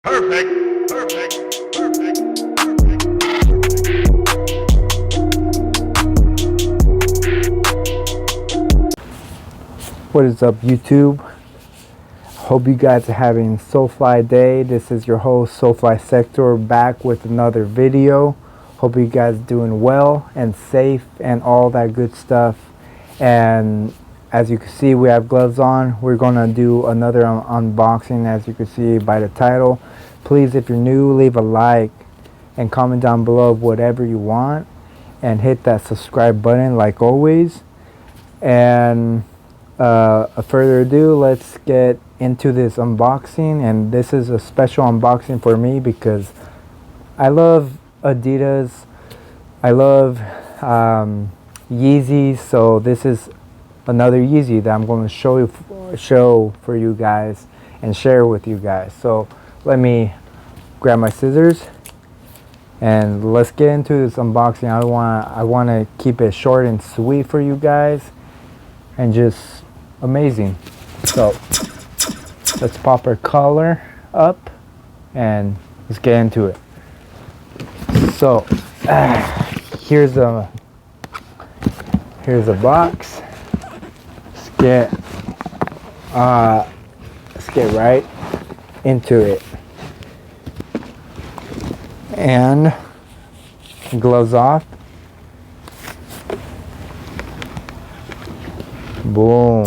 Perfect. Perfect. Perfect. What is up, YouTube? Hope you guys are having Solefly day. This is your host, Solefly Sector, back with another video. Hope you guys doing well and safe and all that good stuff. And as you can see, we have gloves on. We're gonna do another unboxing, as you can see by the title. Please, if you're new, leave a like and comment down below whatever you want, and hit that subscribe button like always. And further ado, let's get into this unboxing. And this is a special unboxing for me because I love Adidas. I love Yeezys. So this is another Yeezy that I'm going to show for you guys and share with you guys. So let me grab my scissors and let's get into this unboxing. I want to keep it short and sweet for you guys and just amazing. So let's pop our collar up and let's get into it. So here's a box. Let's get right into it. And gloves off. Boom.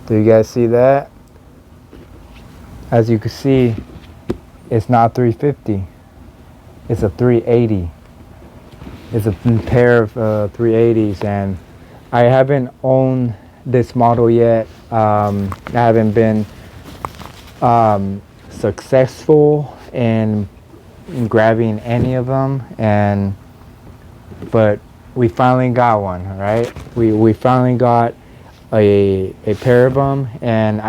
Do you guys see that? As you can see, it's not 350. It's a 380. It's a pair of 380s, and I haven't owned this model yet. I haven't been successful in grabbing any of them, but we finally got one, right? We finally got a pair of them, and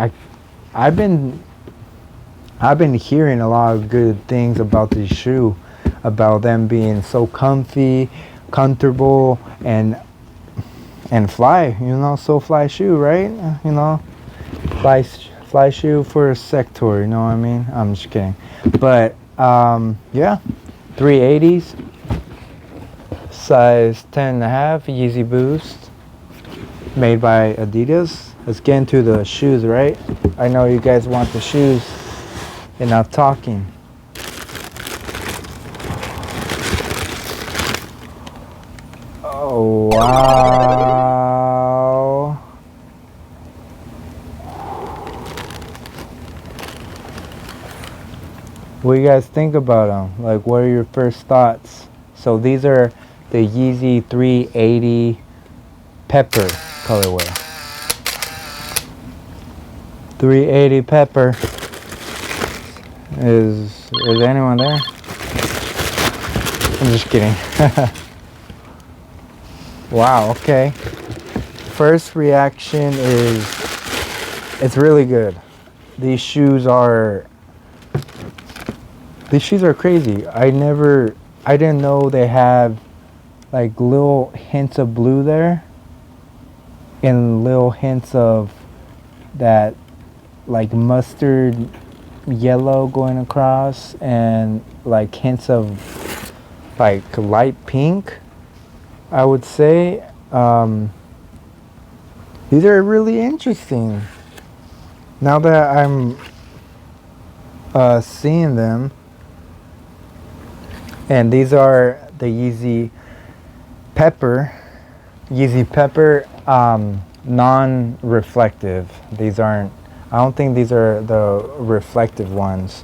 I've been hearing a lot of good things about this shoe, about them being so comfy, comfortable, and fly. You know, so fly shoe, right? You know, fly shoe for a sector. You know what I mean? I'm just kidding, but yeah, 380s. Size 10.5 Yeezy Boost, made by Adidas. Let's get into the shoes, right? I know you guys want the shoes, enough talking. Oh wow. What do you guys think about them? Like, what are your first thoughts? So these are the Yeezy 380 Pepper colorway. 380 Pepper. Is anyone there? I'm just kidding. Wow, okay. First reaction is it's really good. These shoes are crazy. I didn't know they have like little hints of blue there and little hints of that like mustard yellow going across, and like hints of like light pink, I would say. These are really interesting now that I'm seeing them. And these are the Yeezy Pepper non-reflective. These aren't, I don't think these are the reflective ones.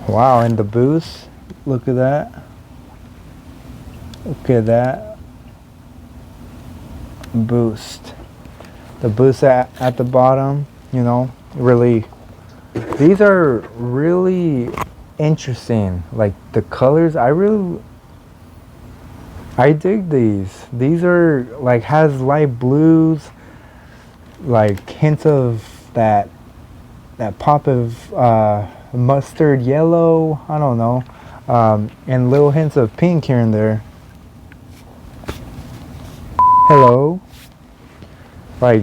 Wow, and the boost, look at that. Look at that. Boost. The boost at the bottom, you know, really, these are really interesting. Like the colors, I dig these. These are like, has light blues, like hints of that pop of mustard yellow, I don't know, and little hints of pink here and there. Hello. Like,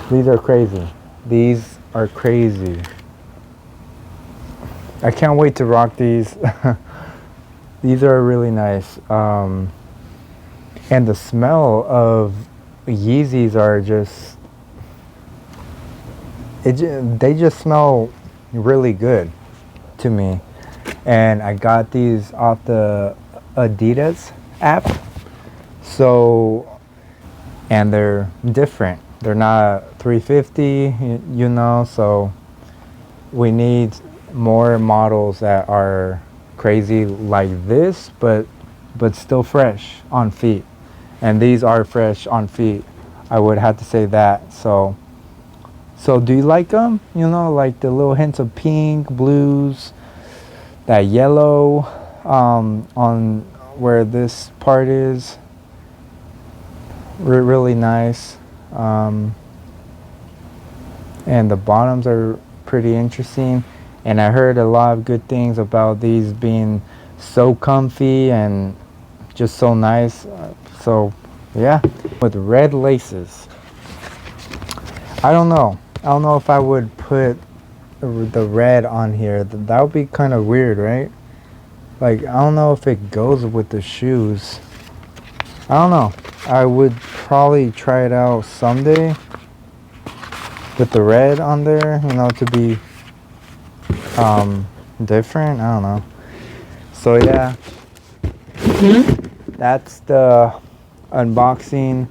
these are crazy. These are crazy. I can't wait to rock these. These are really nice. And the smell of Yeezys are just, they just smell really good to me. And I got these off the Adidas app. So, and they're different. They're not 350, you know, so we need more models that are crazy like this, but still fresh on feet. And these are fresh on feet. I would have to say that. So do you like them? You know, like the little hints of pink, blues, that yellow on where this part is. Really nice. And the bottoms are pretty interesting. And I heard a lot of good things about these being so comfy and just so nice. So yeah, with red laces. I don't know if I would put the red on here. That would be kind of weird, right? Like, I don't know if it goes with the shoes. I don't know. I would probably try it out someday with the red on there, you know, to be different. I don't know. So yeah, that's the unboxing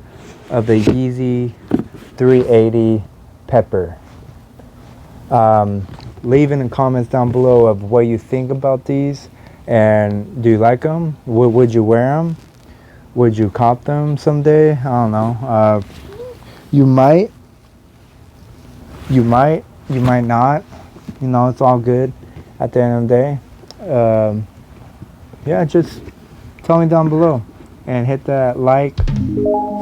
of the Yeezy 380 Pepper. Leave in the comments down below of what you think about these, and do you like them? Would you wear them? Would you cop them someday? I don't know. You might not. You know, it's all good at the end of the day. Yeah, just tell me down below, and hit that like,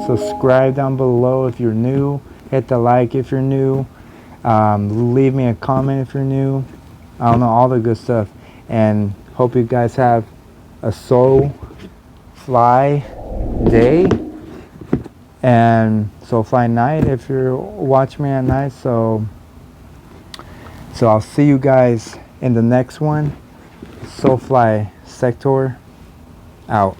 subscribe down below if you're new. Hit the like if you're new. Leave me a comment if you're new. I don't know, all the good stuff. And hope you guys have a Solefly day and Solefly night if you're watching me at night. So I'll see you guys in the next one. Solefly Sector out.